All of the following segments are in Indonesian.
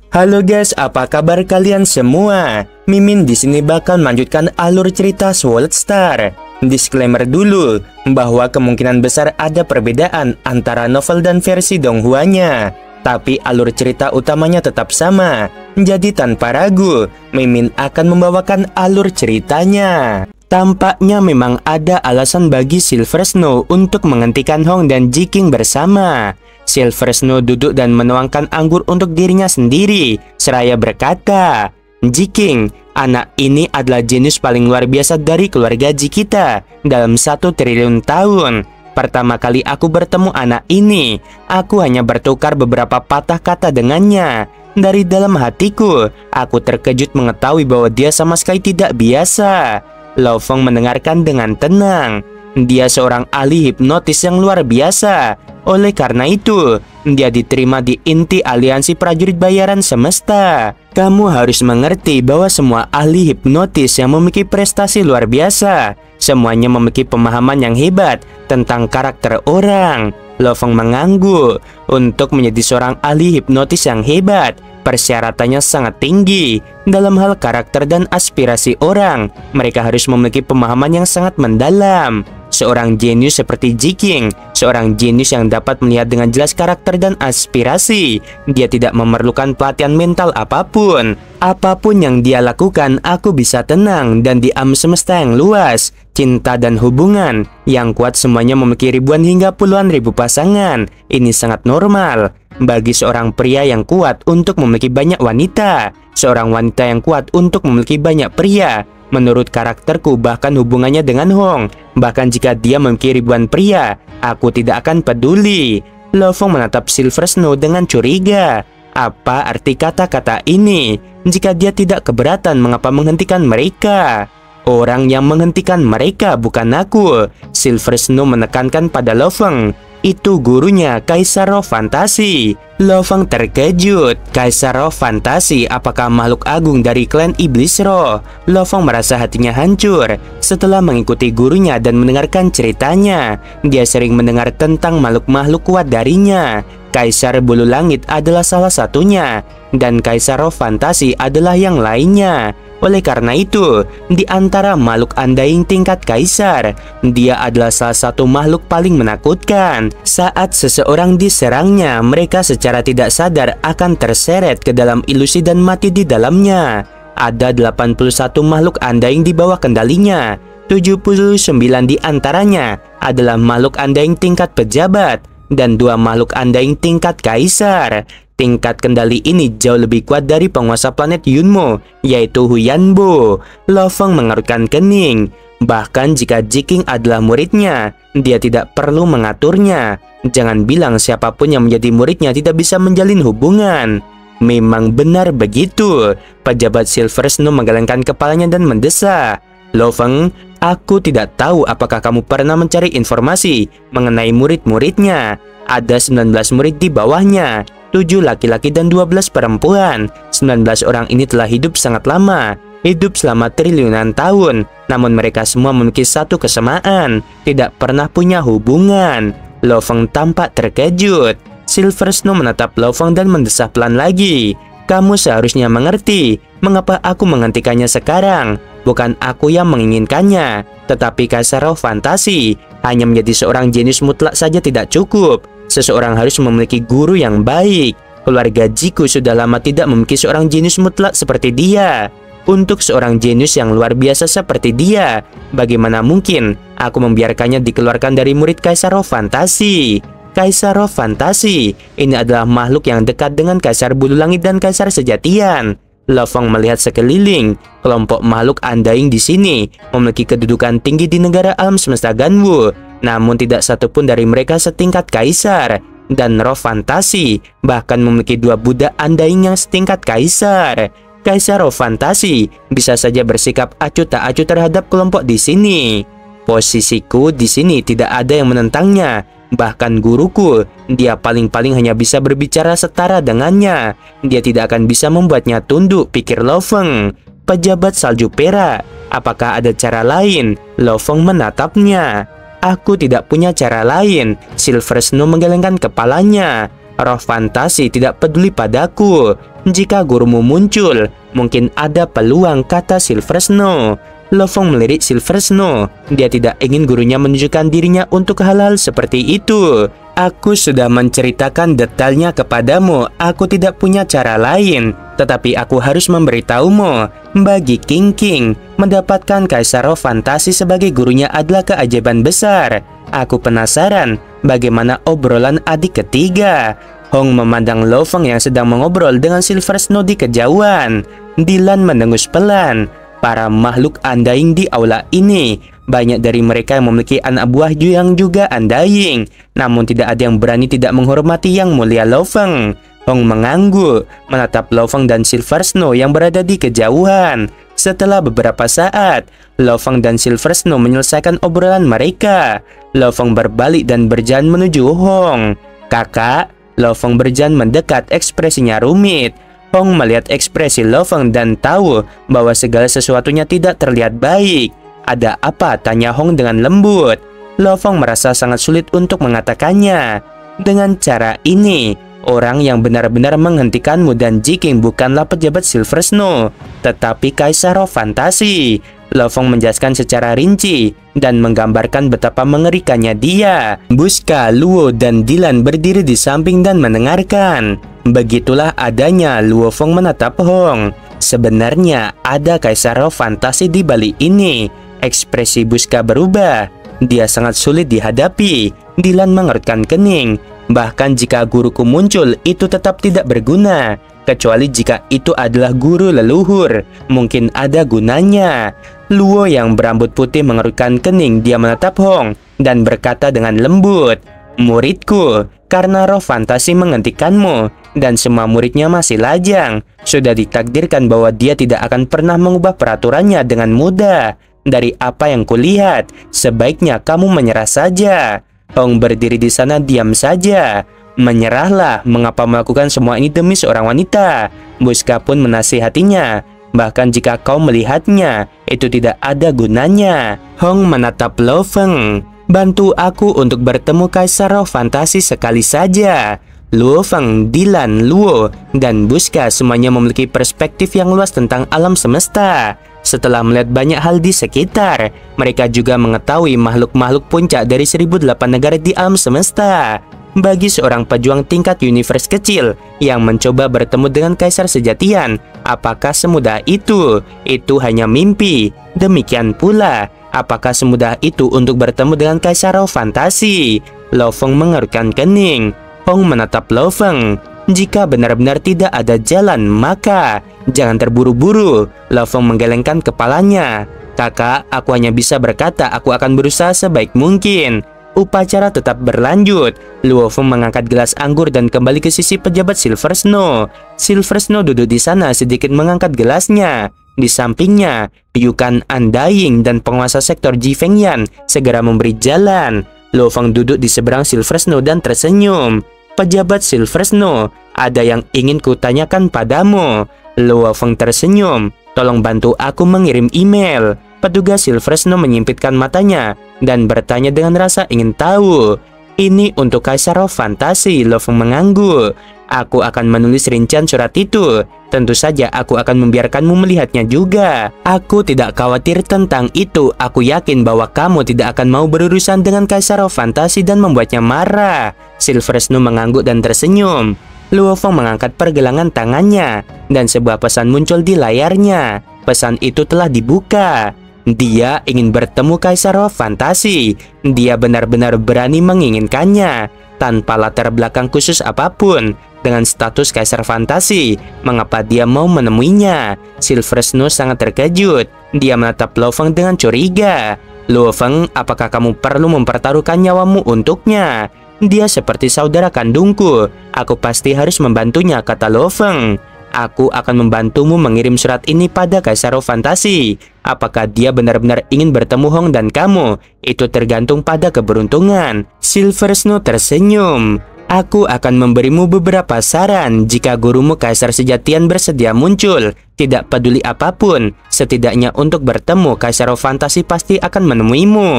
Halo guys, apa kabar kalian semua? Mimin di sini bakal melanjutkan alur cerita Sword Star. Disclaimer dulu bahwa kemungkinan besar ada perbedaan antara novel dan versi Donghua-nya, tapi alur cerita utamanya tetap sama. Jadi tanpa ragu, Mimin akan membawakan alur ceritanya. Tampaknya memang ada alasan bagi Silver Snow untuk menghentikan Hong dan Jiking bersama. Silver Snow duduk dan menuangkan anggur untuk dirinya sendiri, seraya berkata, "Jiking, anak ini adalah jenius paling luar biasa dari keluarga Ji kita dalam 1 triliun tahun. Pertama kali aku bertemu anak ini, aku hanya bertukar beberapa patah kata dengannya. Dari dalam hatiku, aku terkejut mengetahui bahwa dia sama sekali tidak biasa." Lo Feng mendengarkan dengan tenang. Dia seorang ahli hipnotis yang luar biasa. Oleh karena itu, dia diterima di inti aliansi prajurit bayaran semesta. Kamu harus mengerti bahwa semua ahli hipnotis yang memiliki prestasi luar biasa, semuanya memiliki pemahaman yang hebat tentang karakter orang. Lo Feng mengangguk. Untuk menjadi seorang ahli hipnotis yang hebat, persyaratannya sangat tinggi. Dalam hal karakter dan aspirasi orang, mereka harus memiliki pemahaman yang sangat mendalam. Seorang jenius seperti Jiking, seorang jenius yang dapat melihat dengan jelas karakter dan aspirasi. Dia tidak memerlukan pelatihan mental apapun. Apapun yang dia lakukan, aku bisa tenang dan di alam semesta yang luas. Cinta dan hubungan yang kuat semuanya memiliki ribuan hingga puluhan ribu pasangan. Ini sangat normal bagi seorang pria yang kuat untuk memiliki banyak wanita. Seorang wanita yang kuat untuk memiliki banyak pria. Menurut karakterku, bahkan hubungannya dengan Hong, bahkan jika dia memiliki ribuan pria, aku tidak akan peduli. Lo Feng menatap Silver Snow dengan curiga. Apa arti kata-kata ini? Jika dia tidak keberatan, mengapa menghentikan mereka? Orang yang menghentikan mereka bukan aku. Silver Snow menekankan pada Lo Feng. Itu gurunya, Kaisar Roh Fantasi. Lo Feng terkejut. Kaisar Roh Fantasi, apakah makhluk agung dari klan Iblis Roh? Lo Feng merasa hatinya hancur setelah mengikuti gurunya dan mendengarkan ceritanya. Dia sering mendengar tentang makhluk-makhluk kuat darinya. Kaisar Bulu Langit adalah salah satunya, dan Kaisar Roh Fantasi adalah yang lainnya. Oleh karena itu, di antara makhluk undying tingkat kaisar, dia adalah salah satu makhluk paling menakutkan. Saat seseorang diserangnya, mereka secara tidak sadar akan terseret ke dalam ilusi dan mati di dalamnya. Ada 81 makhluk undying di bawah kendalinya. 79 di antaranya adalah makhluk undying tingkat pejabat dan 2 makhluk undying tingkat kaisar. Tingkat kendali ini jauh lebih kuat dari penguasa planet Yunmo, yaitu Huyanbo. Lo Feng mengerutkan kening. Bahkan jika Jiking adalah muridnya, dia tidak perlu mengaturnya. Jangan bilang siapapun yang menjadi muridnya tidak bisa menjalin hubungan. Memang benar begitu. Pejabat Silver Snow menggelengkan kepalanya dan mendesak. Lo Feng, aku tidak tahu apakah kamu pernah mencari informasi mengenai murid-muridnya. Ada 19 murid di bawahnya, 7 laki-laki dan 12 perempuan. 19 orang ini telah hidup sangat lama, hidup selama triliunan tahun. Namun mereka semua memiliki satu kesamaan, tidak pernah punya hubungan. Lo Feng tampak terkejut. Silver Snow menatap Lo Feng dan mendesah pelan lagi. Kamu seharusnya mengerti mengapa aku menghentikannya sekarang. Bukan aku yang menginginkannya, tetapi Kaisar Roh Fantasi. Hanya menjadi seorang jenius mutlak saja tidak cukup. Seseorang harus memiliki guru yang baik. Keluarga Jiku sudah lama tidak memiliki seorang jenius mutlak seperti dia. Untuk seorang jenius yang luar biasa seperti dia, bagaimana mungkin aku membiarkannya dikeluarkan dari murid Kaisar Roh Fantasi? Kaisar Roh Fantasi ini adalah makhluk yang dekat dengan Kaisar Bulu Langit dan Kaisar Sejatian. Lo Feng melihat sekeliling. Kelompok makhluk undying di sini memiliki kedudukan tinggi di negara alam semesta Ganwu. Namun tidak satupun dari mereka setingkat kaisar. Dan Roh Fantasi bahkan memiliki 2 budak undying yang setingkat kaisar. Kaisar Roh Fantasi bisa saja bersikap acuh tak acuh terhadap kelompok di sini. Posisiku di sini tidak ada yang menentangnya. Bahkan guruku, dia paling-paling hanya bisa berbicara setara dengannya. Dia tidak akan bisa membuatnya tunduk, pikir Lo Feng. Pejabat salju perak, apakah ada cara lain? Lo Feng menatapnya. Aku tidak punya cara lain. Silver Snow menggelengkan kepalanya. Roh Fantasi tidak peduli padaku. Jika gurumu muncul, mungkin ada peluang, kata Silver Snow. Lo Fong melirik Silver Snow. Dia tidak ingin gurunya menunjukkan dirinya untuk hal-hal seperti itu. Aku sudah menceritakan detailnya kepadamu. Aku tidak punya cara lain. Tetapi aku harus memberitahumu. Bagi King King, mendapatkan Kaisar Roh Fantasi sebagai gurunya adalah keajaiban besar. Aku penasaran bagaimana obrolan adik ketiga. Hong memandang Lo Fong yang sedang mengobrol dengan Silver Snow di kejauhan. Dylan mendengus pelan. Para makhluk undying di aula ini, banyak dari mereka yang memiliki anak buah yang juga undying. Namun tidak ada yang berani tidak menghormati yang mulia Lo Fong. Hong mengangguk, menatap Lo Fong dan Silver Snow yang berada di kejauhan. Setelah beberapa saat, Lo Fong dan Silver Snow menyelesaikan obrolan mereka. Lo Fong berbalik dan berjalan menuju Hong. Kakak, Lo Fong berjalan mendekat, ekspresinya rumit. Hong melihat ekspresi Lo Fong dan tahu bahwa segala sesuatunya tidak terlihat baik. Ada apa? Tanya Hong dengan lembut. Lo Fong merasa sangat sulit untuk mengatakannya. Dengan cara ini, orang yang benar-benar menghentikanmu dan Jiking bukanlah pejabat Silver Snow, tetapi Kaisar Roh Fantasi. Lo Fong menjelaskan secara rinci dan menggambarkan betapa mengerikannya dia. Buska, Luo, dan Dylan berdiri di samping dan mendengarkan. Begitulah adanya Luo Fong menatap Hong. Sebenarnya ada Kaisar Roh Fantasi di balik ini. Ekspresi Buska berubah. Dia sangat sulit dihadapi. Dylan mengerutkan kening. Bahkan jika guruku muncul, itu tetap tidak berguna. Kecuali jika itu adalah guru leluhur, mungkin ada gunanya. Luo yang berambut putih mengerutkan kening. Dia menatap Hong dan berkata dengan lembut, "Muridku, karena roh fantasi menghentikanmu dan semua muridnya masih lajang, sudah ditakdirkan bahwa dia tidak akan pernah mengubah peraturannya dengan mudah. Dari apa yang kulihat, sebaiknya kamu menyerah saja." Hong berdiri di sana diam saja. "Menyerahlah, mengapa melakukan semua ini demi seorang wanita?" Buska pun menasihatinya. "Bahkan jika kau melihatnya, itu tidak ada gunanya." Hong menatap Lo Fong. "Bantu aku untuk bertemu Kaisar Roh Fantasi sekali saja." Luo Feng, Dylan, Luo, dan Buska semuanya memiliki perspektif yang luas tentang alam semesta. Setelah melihat banyak hal di sekitar, mereka juga mengetahui makhluk-makhluk puncak dari 1008 negara di alam semesta. Bagi seorang pejuang tingkat universe kecil yang mencoba bertemu dengan Kaisar Sejatian, apakah semudah itu? Itu hanya mimpi. Demikian pula, apakah semudah itu untuk bertemu dengan Kaisar Roh Fantasi? Lo Feng mengerutkan kening. Hong menatap Lo Feng. "Jika benar-benar tidak ada jalan, maka jangan terburu-buru." Lo Feng menggelengkan kepalanya. "Kakak, aku hanya bisa berkata aku akan berusaha sebaik mungkin." Upacara tetap berlanjut. Luo Feng mengangkat gelas anggur dan kembali ke sisi pejabat Silver Snow. Silver Snow duduk di sana sedikit mengangkat gelasnya. Di sampingnya, Yukan Undying dan penguasa sektor Ji Fengyan segera memberi jalan. Luo Feng duduk di seberang Silver Snow dan tersenyum. "Pejabat Silver Snow, ada yang ingin kutanyakan padamu." Luo Feng tersenyum. "Tolong bantu aku mengirim email." Petugas Silver Snow menyimpitkan matanya dan bertanya dengan rasa ingin tahu. "Ini untuk Kaisar Roh Fantasi." Lo Feng mengangguk. "Aku akan menulis rincian surat itu. Tentu saja aku akan membiarkanmu melihatnya juga. Aku tidak khawatir tentang itu. Aku yakin bahwa kamu tidak akan mau berurusan dengan Kaisar Roh Fantasi dan membuatnya marah." Silver Snow mengangguk dan tersenyum. Luo Feng mengangkat pergelangan tangannya dan sebuah pesan muncul di layarnya. Pesan itu telah dibuka. Dia ingin bertemu Kaisar Roh Fantasi. Dia benar-benar berani menginginkannya tanpa latar belakang khusus apapun. Dengan status Kaisar Fantasi, mengapa dia mau menemuinya? Silver Snow sangat terkejut. Dia menatap Lo Feng dengan curiga. "Luo Feng, apakah kamu perlu mempertaruhkan nyawamu untuknya?" "Dia seperti saudara kandungku. Aku pasti harus membantunya," kata Lo Feng. "Aku akan membantumu mengirim surat ini pada Kaisar Roh Fantasi. Apakah dia benar-benar ingin bertemu Hong dan kamu? Itu tergantung pada keberuntungan." Silver Snow tersenyum. "Aku akan memberimu beberapa saran. Jika gurumu Kaisar Sejatian bersedia muncul, tidak peduli apapun, setidaknya untuk bertemu, Kaisar Roh Fantasi pasti akan menemuimu."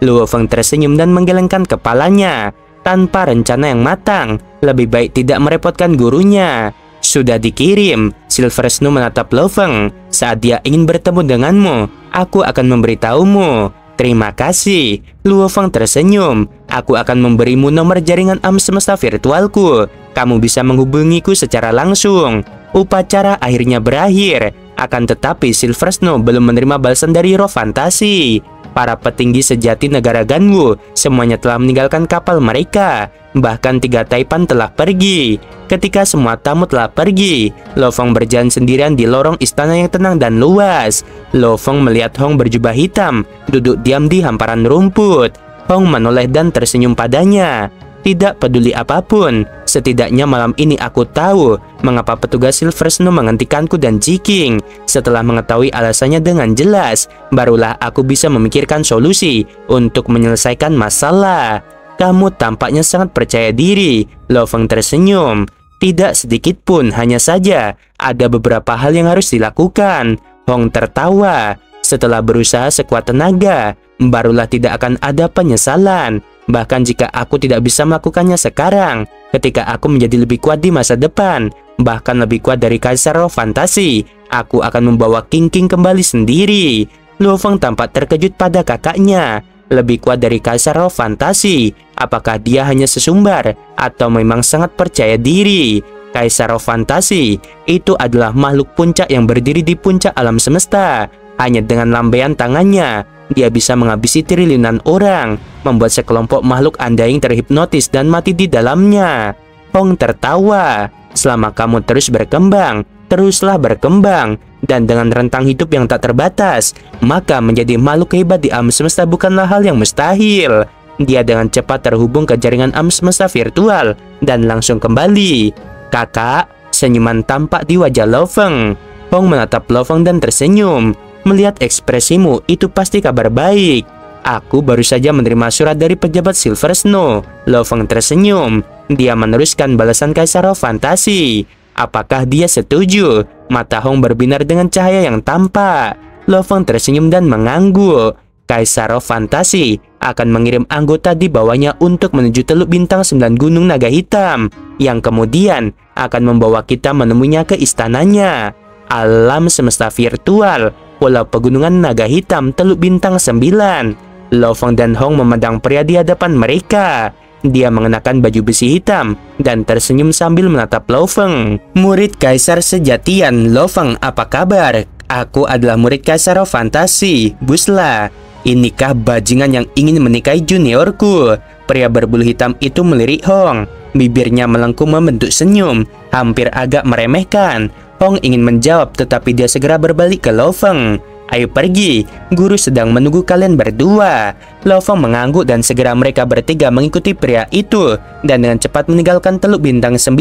Luo Feng tersenyum dan menggelengkan kepalanya. Tanpa rencana yang matang, lebih baik tidak merepotkan gurunya. Sudah dikirim. Silver Snow menatap Lo Feng. Saat dia ingin bertemu denganmu, aku akan memberitahumu. Terima kasih. Luo Feng tersenyum. Aku akan memberimu nomor jaringan alam semesta virtualku. Kamu bisa menghubungiku secara langsung. Upacara akhirnya berakhir. Akan tetapi Silver Snow belum menerima balasan dari roh fantasi. Para petinggi sejati negara Ganwu semuanya telah meninggalkan kapal mereka. Bahkan 3 taipan telah pergi. Ketika semua tamu telah pergi, Lo Feng berjalan sendirian di lorong istana yang tenang dan luas. Lo Feng melihat Hong berjubah hitam duduk diam di hamparan rumput. Hong menoleh dan tersenyum padanya. Tidak peduli apapun, setidaknya malam ini aku tahu mengapa petugas Silver Snow menghentikanku dan Jiking. Setelah mengetahui alasannya dengan jelas, barulah aku bisa memikirkan solusi untuk menyelesaikan masalah. Kamu tampaknya sangat percaya diri. Lo Feng tersenyum. Tidak sedikit pun, hanya saja ada beberapa hal yang harus dilakukan. Hong tertawa. Setelah berusaha sekuat tenaga, barulah tidak akan ada penyesalan. Bahkan jika aku tidak bisa melakukannya sekarang, ketika aku menjadi lebih kuat di masa depan, bahkan lebih kuat dari Kaisar Roh Fantasi, aku akan membawa King kembali sendiri. Luo Feng tampak terkejut pada kakaknya. Lebih kuat dari Kaisar Roh Fantasi? Apakah dia hanya sesumbar atau memang sangat percaya diri? Kaisar Roh Fantasi itu adalah makhluk puncak yang berdiri di puncak alam semesta. Hanya dengan lambaian tangannya, dia bisa menghabisi triliunan orang, membuat sekelompok makhluk andaing terhipnotis dan mati di dalamnya. Hong tertawa. Selama kamu terus berkembang, teruslah berkembang, dan dengan rentang hidup yang tak terbatas, maka menjadi makhluk hebat di alam semesta bukanlah hal yang mustahil. Dia dengan cepat terhubung ke jaringan alam semesta virtual dan langsung kembali. Kakak, senyuman tampak di wajah Lo Feng. Hong menatap Lo Feng dan tersenyum. Melihat ekspresimu, itu pasti kabar baik. Aku baru saja menerima surat dari pejabat Silver Snow. Lo Feng tersenyum. Dia meneruskan balasan Kaisar Roh Fantasi. Apakah dia setuju? Mata Hong berbinar dengan cahaya yang tampak. Lo Feng tersenyum dan mengangguk. Kaisar Roh Fantasi akan mengirim anggota di bawahnya untuk menuju Teluk Bintang 9 Gunung Naga Hitam, yang kemudian akan membawa kita menemuinya ke istananya. Alam semesta virtual, Pulau Pegunungan Naga Hitam, Teluk Bintang 9. Lo Feng dan Hong memandang pria di hadapan mereka. Dia mengenakan baju besi hitam dan tersenyum sambil menatap Lo Feng. Murid Kaisar Sejatian, Lo Feng, apa kabar? Aku adalah murid Kaisar Roh Fantasi, Busla. Inikah bajingan yang ingin menikahi juniorku? Pria berbulu hitam itu melirik Hong. Bibirnya melengkung membentuk senyum, hampir agak meremehkan. Hong ingin menjawab, tetapi dia segera berbalik ke Lo Feng. Ayo pergi, guru sedang menunggu kalian berdua. Lo Feng mengangguk dan segera mereka bertiga mengikuti pria itu dan dengan cepat meninggalkan Teluk Bintang 9,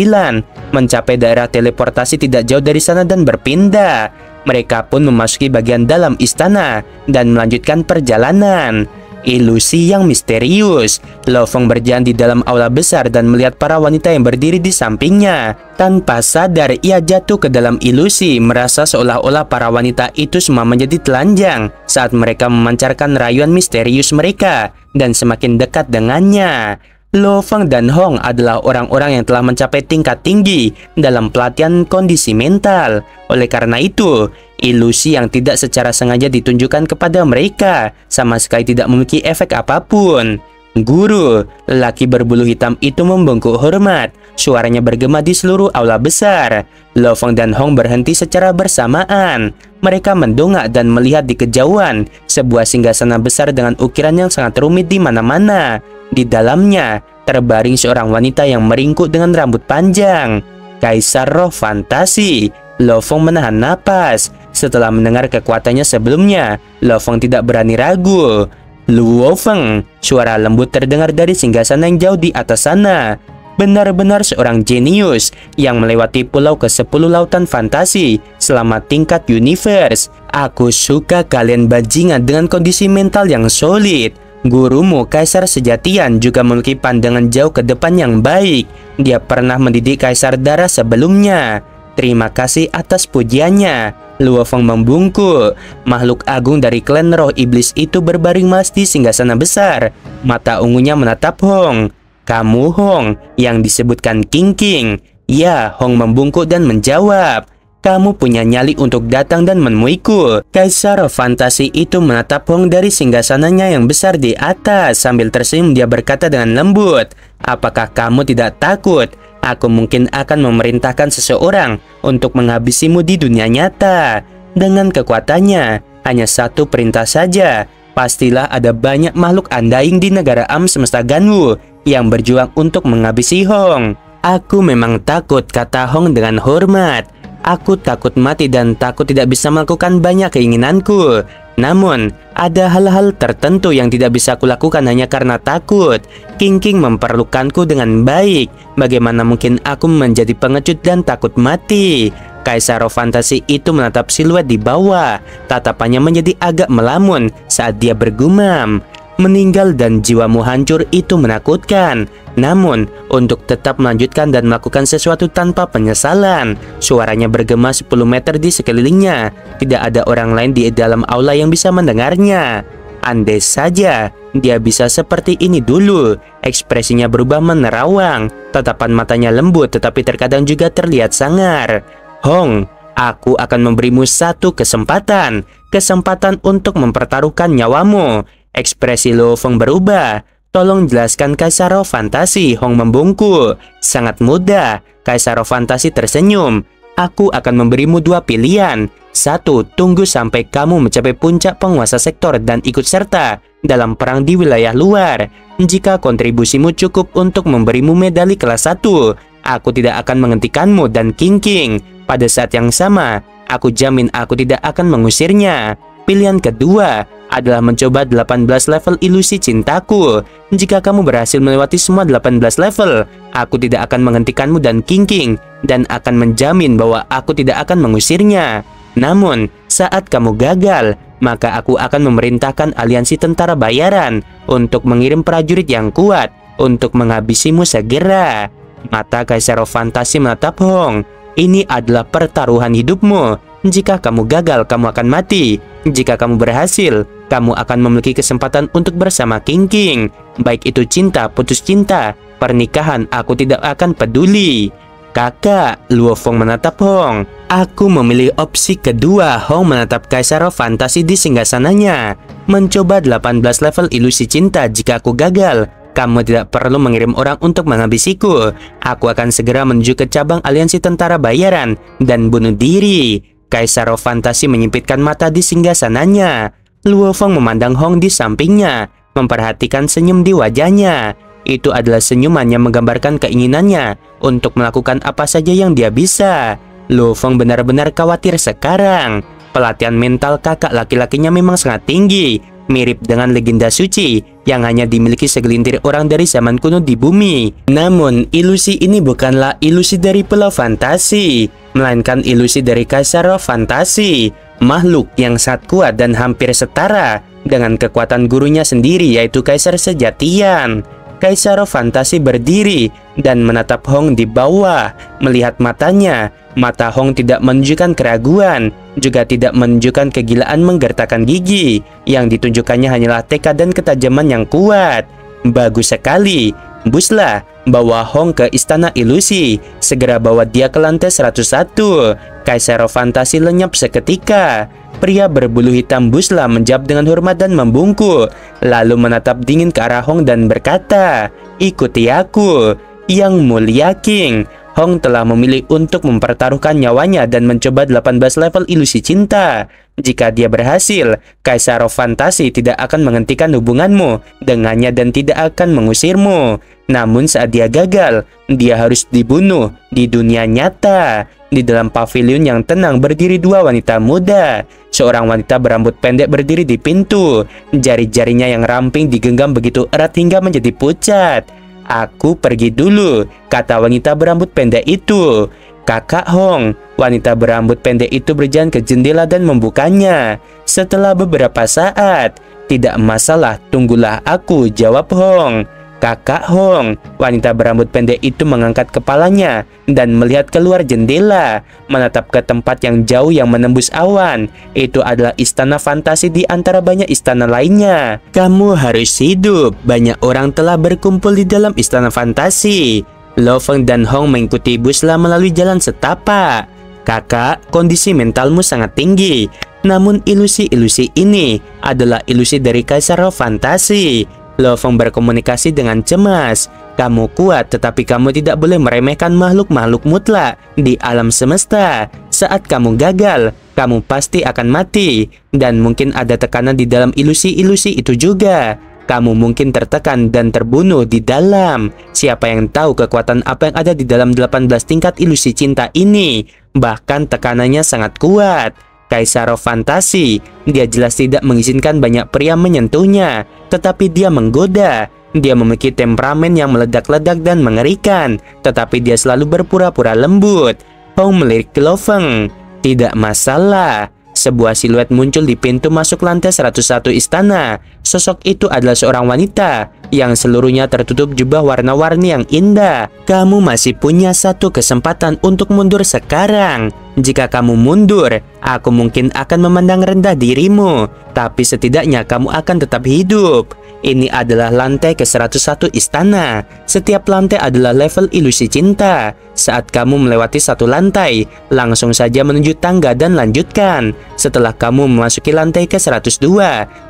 mencapai daerah teleportasi tidak jauh dari sana dan berpindah. Mereka pun memasuki bagian dalam istana dan melanjutkan perjalanan. Ilusi yang misterius. Lo Feng berjalan di dalam aula besar dan melihat para wanita yang berdiri di sampingnya. Tanpa sadar, ia jatuh ke dalam ilusi, merasa seolah-olah para wanita itu semua menjadi telanjang saat mereka memancarkan rayuan misterius mereka dan semakin dekat dengannya. Lo Feng dan Hong adalah orang-orang yang telah mencapai tingkat tinggi dalam pelatihan kondisi mental. Oleh karena itu, ilusi yang tidak secara sengaja ditunjukkan kepada mereka sama sekali tidak memiliki efek apapun. Guru, lelaki berbulu hitam itu membungkuk hormat. Suaranya bergema di seluruh aula besar. Lo Feng dan Hong berhenti secara bersamaan. Mereka mendongak dan melihat di kejauhan sebuah singgasana besar dengan ukiran yang sangat rumit di mana-mana. Di dalamnya terbaring seorang wanita yang meringkuk dengan rambut panjang. Kaisar Roh Fantasi. Lo Feng menahan napas. Setelah mendengar kekuatannya sebelumnya, Lo Feng tidak berani ragu. Luo Feng, suara lembut terdengar dari singgasana yang jauh di atas sana. Benar-benar seorang jenius yang melewati pulau ke-10 lautan fantasi selama tingkat universe. Aku suka kalian bajingan dengan kondisi mental yang solid. Gurumu Kaisar Sejatian juga memiliki pandangan jauh ke depan yang baik. Dia pernah mendidik Kaisar Darah sebelumnya. Terima kasih atas pujiannya. Luo Feng membungkuk. Makhluk agung dari klan roh iblis itu berbaring malas di singgasana besar. Mata ungunya menatap Hong. Kamu Hong, yang disebutkan King. Ya, Hong membungkuk dan menjawab, "Kamu punya nyali untuk datang dan menemuiku." Kaisar fantasi itu menatap Hong dari singgasananya yang besar di atas. Sambil tersenyum dia berkata dengan lembut, "Apakah kamu tidak takut? Aku mungkin akan memerintahkan seseorang untuk menghabisimu di dunia nyata. Dengan kekuatannya, hanya satu perintah saja. Pastilah ada banyak makhluk undying di negara semesta Ganwu yang berjuang untuk menghabisi Hong." "Aku memang takut," kata Hong dengan hormat. "Aku takut mati dan takut tidak bisa melakukan banyak keinginanku. Namun, ada hal-hal tertentu yang tidak bisa kulakukan hanya karena takut. King memperlukanku dengan baik. Bagaimana mungkin aku menjadi pengecut dan takut mati?" Kaisar fantasi itu menatap siluet di bawah. Tatapannya menjadi agak melamun saat dia bergumam, "Meninggal dan jiwamu hancur itu menakutkan. Namun, untuk tetap melanjutkan dan melakukan sesuatu tanpa penyesalan." Suaranya bergema 10 meter di sekelilingnya. Tidak ada orang lain di dalam aula yang bisa mendengarnya. Andai saja dia bisa seperti ini dulu. Ekspresinya berubah menerawang. Tatapan matanya lembut tetapi terkadang juga terlihat sangar. "Hong, aku akan memberimu satu kesempatan. Kesempatan untuk mempertaruhkan nyawamu." Ekspresi Luo Feng berubah. "Tolong jelaskan, Kaisar Fantasi." Hong membungkuk. "Sangat mudah." Kaisar Fantasi tersenyum. "Aku akan memberimu dua pilihan. Satu, tunggu sampai kamu mencapai puncak penguasa sektor dan ikut serta dalam perang di wilayah luar. Jika kontribusimu cukup untuk memberimu medali kelas 1, aku tidak akan menghentikanmu dan King. Pada saat yang sama, aku jamin aku tidak akan mengusirnya. Pilihan kedua adalah mencoba 18 level ilusi cintaku. Jika kamu berhasil melewati semua 18 level, aku tidak akan menghentikanmu dan King dan akan menjamin bahwa aku tidak akan mengusirnya. Namun, saat kamu gagal, maka aku akan memerintahkan aliansi tentara bayaran untuk mengirim prajurit yang kuat untuk menghabisimu segera." Mata Kaisar Fantasi menatap Hong. "Ini adalah pertaruhan hidupmu. Jika kamu gagal, kamu akan mati. Jika kamu berhasil, kamu akan memiliki kesempatan untuk bersama King. Baik itu cinta, putus cinta, pernikahan, aku tidak akan peduli." "Kakak," Luo Feng menatap Hong. "Aku memilih opsi kedua." Hong menatap Kaisar Fantasi di singgasananya. "Mencoba 18 level ilusi cinta. Jika aku gagal, kamu tidak perlu mengirim orang untuk menghabisiku. Aku akan segera menuju ke cabang aliansi tentara bayaran dan bunuh diri." Kaisar Fantasi menyipitkan mata di singgasananya. Luo Feng memandang Hong di sampingnya, memperhatikan senyum di wajahnya. Itu adalah senyuman yang menggambarkan keinginannya untuk melakukan apa saja yang dia bisa. Luo Feng benar-benar khawatir sekarang. Pelatihan mental kakak laki-lakinya memang sangat tinggi, mirip dengan legenda suci yang hanya dimiliki segelintir orang dari zaman kuno di bumi. Namun, ilusi ini bukanlah ilusi dari Pulau Fantasi, melainkan ilusi dari Kaisar Fantasi, makhluk yang sangat kuat dan hampir setara dengan kekuatan gurunya sendiri, yaitu Kaisar Sejatian. Kaisar Fantasi berdiri dan menatap Hong di bawah. Melihat matanya, mata Hong tidak menunjukkan keraguan, juga tidak menunjukkan kegilaan menggertakkan gigi. Yang ditunjukkannya hanyalah tekad dan ketajaman yang kuat. "Bagus sekali. Buslah, bawa Hong ke Istana Ilusi. Segera bawa dia ke lantai 101. Kaisar Fantasi lenyap seketika. Pria berbulu hitam Buslah menjawab dengan hormat dan membungkuk, lalu menatap dingin ke arah Hong dan berkata, "Ikuti aku, Yang Mulia King." Hong telah memilih untuk mempertaruhkan nyawanya dan mencoba 18 level ilusi cinta. Jika dia berhasil, Kaisar Fantasi tidak akan menghentikan hubunganmu dengannya dan tidak akan mengusirmu. Namun saat dia gagal, dia harus dibunuh di dunia nyata. Di dalam pavilion yang tenang berdiri dua wanita muda. Seorang wanita berambut pendek berdiri di pintu. Jari-jarinya yang ramping digenggam begitu erat hingga menjadi pucat. "Aku pergi dulu," kata wanita berambut pendek itu. "Kakak Hong." Wanita berambut pendek itu berjalan ke jendela dan membukanya. Setelah beberapa saat, "Tidak masalah, tunggulah aku," jawab Hong. "Kakak Hong." Wanita berambut pendek itu mengangkat kepalanya dan melihat keluar jendela, menatap ke tempat yang jauh yang menembus awan. Itu adalah istana fantasi di antara banyak istana lainnya. "Kamu harus hidup. Banyak orang telah berkumpul di dalam istana fantasi." Lo Feng dan Hong mengikuti buslah melalui jalan setapak. Kakak, kondisi mentalmu sangat tinggi. Namun ilusi-ilusi ini adalah ilusi dari Kaisar Roh Fantasi. Lo Feng berkomunikasi dengan cemas. Kamu kuat, tetapi kamu tidak boleh meremehkan makhluk-makhluk mutlak di alam semesta. Saat kamu gagal, kamu pasti akan mati. Dan mungkin ada tekanan di dalam ilusi-ilusi itu juga. Kamu mungkin tertekan dan terbunuh di dalam. Siapa yang tahu kekuatan apa yang ada di dalam 18 tingkat ilusi cinta ini? Bahkan tekanannya sangat kuat. Kaisar Roh Fantasi, dia jelas tidak mengizinkan banyak pria menyentuhnya, tetapi dia menggoda. Dia memiliki temperamen yang meledak-ledak dan mengerikan, tetapi dia selalu berpura-pura lembut. Hong melirik Lo Feng. Tidak masalah. Sebuah siluet muncul di pintu masuk lantai 101 istana. Sosok itu adalah seorang wanita yang seluruhnya tertutup jubah warna-warni yang indah. Kamu masih punya satu kesempatan untuk mundur sekarang. Jika kamu mundur, aku mungkin akan memandang rendah dirimu, tapi setidaknya kamu akan tetap hidup. Ini adalah lantai ke-101 istana. Setiap lantai adalah level ilusi cinta. Saat kamu melewati satu lantai, langsung saja menuju tangga dan lanjutkan. Setelah kamu memasuki lantai ke-102,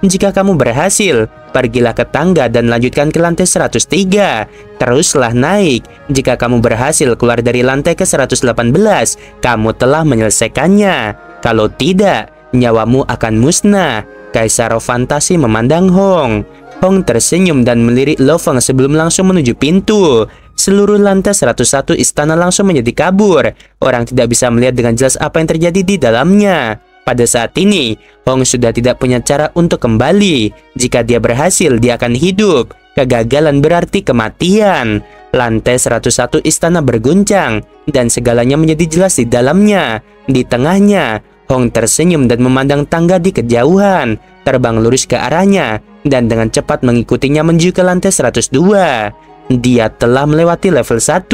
jika kamu berhasil, pergilah ke tangga dan lanjutkan ke lantai 103. Teruslah naik. Jika kamu berhasil keluar dari lantai ke-118, kamu telah menyelesaikannya. Kalau tidak, nyawamu akan musnah. Kaisar Roh Fantasi memandang Hong. Hong tersenyum dan melirik Lo Feng sebelum langsung menuju pintu. Seluruh lantai 101 istana langsung menjadi kabur. Orang tidak bisa melihat dengan jelas apa yang terjadi di dalamnya. Pada saat ini, Hong sudah tidak punya cara untuk kembali. Jika dia berhasil, dia akan hidup. Kegagalan berarti kematian. Lantai 101 istana berguncang, dan segalanya menjadi jelas di dalamnya. Di tengahnya, Hong tersenyum dan memandang tangga di kejauhan, terbang lurus ke arahnya, dan dengan cepat mengikutinya menuju ke lantai 102. Dia telah melewati level 1.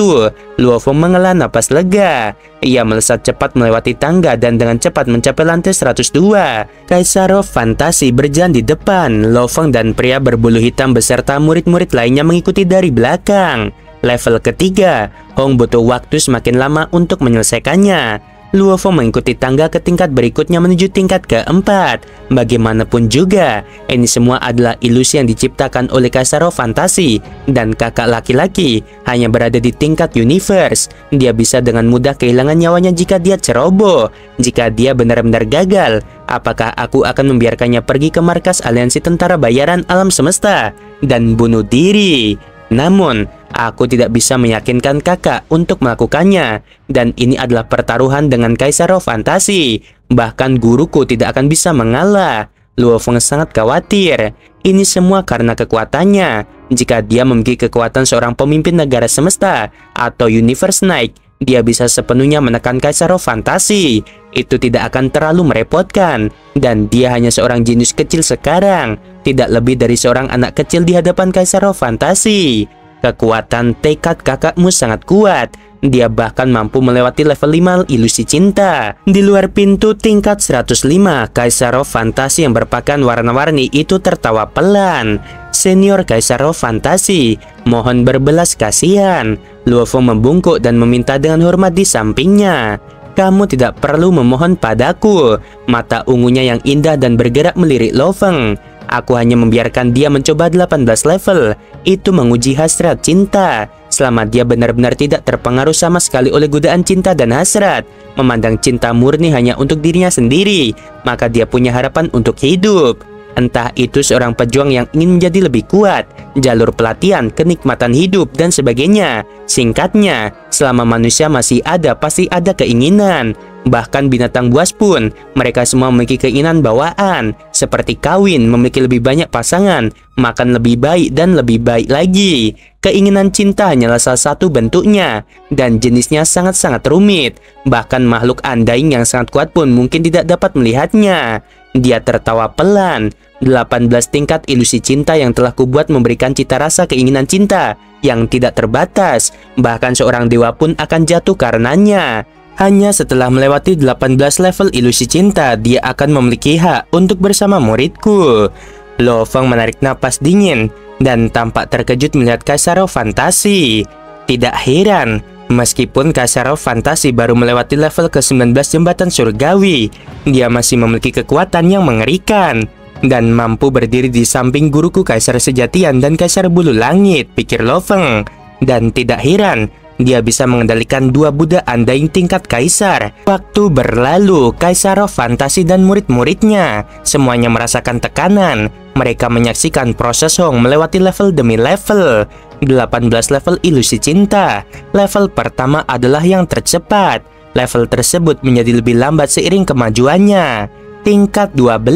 Luo Feng menghela napas lega. Ia melesat cepat melewati tangga dan dengan cepat mencapai lantai 102. Kaisar Roh Fantasi berjalan di depan. Lo Feng dan pria berbulu hitam beserta murid-murid lainnya mengikuti dari belakang. Level ketiga, Hong butuh waktu semakin lama untuk menyelesaikannya. Luo Feng mengikuti tangga ke tingkat berikutnya menuju tingkat keempat. Bagaimanapun juga, ini semua adalah ilusi yang diciptakan oleh Kaisar Roh Fantasi, dan kakak laki-laki hanya berada di tingkat universe. Dia bisa dengan mudah kehilangan nyawanya jika dia ceroboh. Jika dia benar-benar gagal, apakah aku akan membiarkannya pergi ke markas aliansi tentara bayaran alam semesta dan bunuh diri? Namun, aku tidak bisa meyakinkan kakak untuk melakukannya, dan ini adalah pertaruhan dengan Kaisar Roh Fantasi. Bahkan guruku tidak akan bisa mengalah. Luo Feng sangat khawatir. Ini semua karena kekuatannya. Jika dia memiliki kekuatan seorang pemimpin negara semesta atau Universe Knight, dia bisa sepenuhnya menekan Kaisar Roh Fantasi. Itu tidak akan terlalu merepotkan, dan dia hanya seorang jenius kecil sekarang, tidak lebih dari seorang anak kecil di hadapan Kaisar Roh Fantasi. Kekuatan tekad kakakmu sangat kuat. Dia bahkan mampu melewati level 5 ilusi cinta. Di luar pintu tingkat 105, Kaisar Roh Fantasi yang berpakaian warna-warni itu tertawa pelan. Senior Kaisar Roh Fantasi, mohon berbelas kasihan. Luo Feng membungkuk dan meminta dengan hormat di sampingnya. Kamu tidak perlu memohon padaku. Mata ungunya yang indah dan bergerak melirik Lo Feng. Aku hanya membiarkan dia mencoba 18 level. Itu menguji hasrat cinta. Selama dia benar-benar tidak terpengaruh sama sekali oleh godaan cinta dan hasrat, memandang cinta murni hanya untuk dirinya sendiri, maka dia punya harapan untuk hidup. Entah itu seorang pejuang yang ingin menjadi lebih kuat, jalur pelatihan, kenikmatan hidup, dan sebagainya. Singkatnya, selama manusia masih ada, pasti ada keinginan. Bahkan binatang buas pun, mereka semua memiliki keinginan bawaan, seperti kawin, memiliki lebih banyak pasangan, makan lebih baik, dan lebih baik lagi. Keinginan cinta hanyalah salah satu bentuknya, dan jenisnya sangat-sangat rumit. Bahkan makhluk undying yang sangat kuat pun mungkin tidak dapat melihatnya. Dia tertawa pelan. 18 tingkat ilusi cinta yang telah kubuat memberikan cita rasa keinginan cinta yang tidak terbatas. Bahkan seorang dewa pun akan jatuh karenanya. Hanya setelah melewati 18 level ilusi cinta, dia akan memiliki hak untuk bersama muridku. Lo Feng menarik napas dingin dan tampak terkejut melihat Kaisar Roh Fantasi. Tidak heran, meskipun Kaisar Fantasi baru melewati level ke-19 jembatan surgawi, dia masih memiliki kekuatan yang mengerikan dan mampu berdiri di samping guruku Kaisar Sejatian dan Kaisar Bulu Langit, pikir Lo Feng. Dan tidak heran, dia bisa mengendalikan dua budak undying tingkat kaisar. Waktu berlalu, Kaisar Fantasi dan murid-muridnya semuanya merasakan tekanan. Mereka menyaksikan proses Hong melewati level demi level. 18 level ilusi cinta. Level pertama adalah yang tercepat. Level tersebut menjadi lebih lambat seiring kemajuannya. Tingkat 12,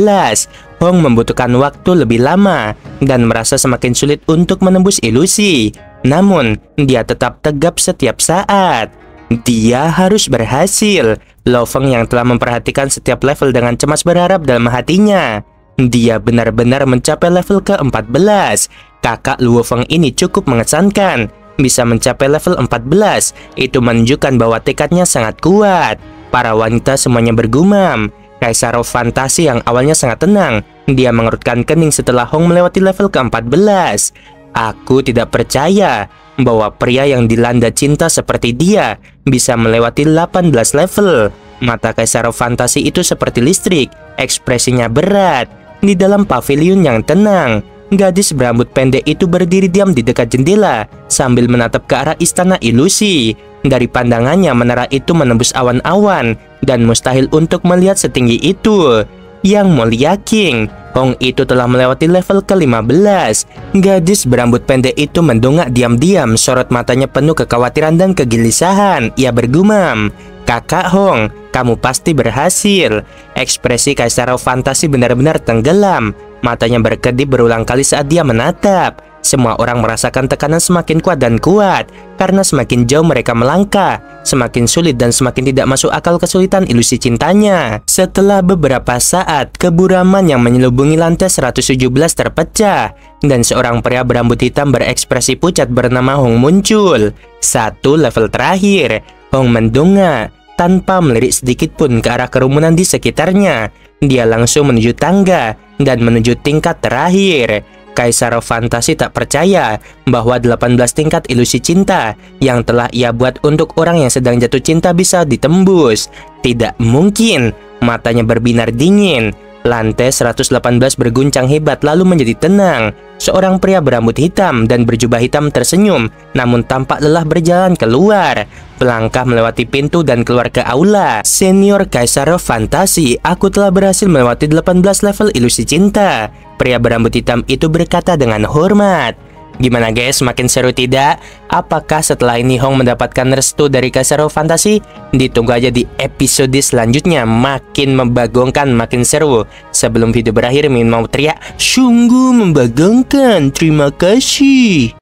Hong membutuhkan waktu lebih lama dan merasa semakin sulit untuk menembus ilusi. Namun, dia tetap tegap setiap saat. Dia harus berhasil. Lo Feng yang telah memperhatikan setiap level dengan cemas berharap dalam hatinya. Dia benar-benar mencapai level ke-14. Kakak Luo Feng ini cukup mengesankan. Bisa mencapai level 14, itu menunjukkan bahwa tekadnya sangat kuat. Para wanita semuanya bergumam. Kaisar Fantasi yang awalnya sangat tenang, dia mengerutkan kening setelah Hong melewati level ke-14. Aku tidak percaya bahwa pria yang dilanda cinta seperti dia bisa melewati 18 level. Mata Kaisar Fantasi itu seperti listrik, ekspresinya berat. Di dalam pavilion yang tenang, gadis berambut pendek itu berdiri diam di dekat jendela sambil menatap ke arah istana ilusi. Dari pandangannya, menara itu menembus awan-awan dan mustahil untuk melihat setinggi itu. Yang Mulia King, Hong itu telah melewati level ke-15. Gadis berambut pendek itu mendongak diam-diam, sorot matanya penuh kekhawatiran dan kegelisahan. Ia bergumam, "Kakak Hong, kamu pasti berhasil." Ekspresi Kaisar Fantasi benar-benar tenggelam. Matanya berkedip berulang kali saat dia menatap. Semua orang merasakan tekanan semakin kuat dan kuat, karena semakin jauh mereka melangkah, semakin sulit dan semakin tidak masuk akal kesulitan ilusi cintanya. Setelah beberapa saat, keburaman yang menyelubungi lantai 117 terpecah, dan seorang pria berambut hitam berekspresi pucat bernama Hong muncul. Satu level terakhir, Hong mendongak tanpa melirik sedikit pun ke arah kerumunan di sekitarnya. Dia langsung menuju tangga dan menuju tingkat terakhir. Kaisar Fantasi tak percaya bahwa 18 tingkat ilusi cinta yang telah ia buat untuk orang yang sedang jatuh cinta bisa ditembus. Tidak mungkin. Matanya berbinar dingin. Lantai 118 berguncang hebat lalu menjadi tenang. Seorang pria berambut hitam dan berjubah hitam tersenyum, namun tampak lelah berjalan keluar. Melangkah melewati pintu dan keluar ke aula. Senior Kaisar Fantasi, aku telah berhasil melewati 18 level ilusi cinta. Pria berambut hitam itu berkata dengan hormat. Gimana guys, makin seru tidak? Apakah setelah ini Hong mendapatkan restu dari Kaisar Fantasi? Ditunggu aja di episode selanjutnya, makin membagongkan, makin seru. Sebelum video berakhir, Min mau teriak, sungguh membagongkan, terima kasih.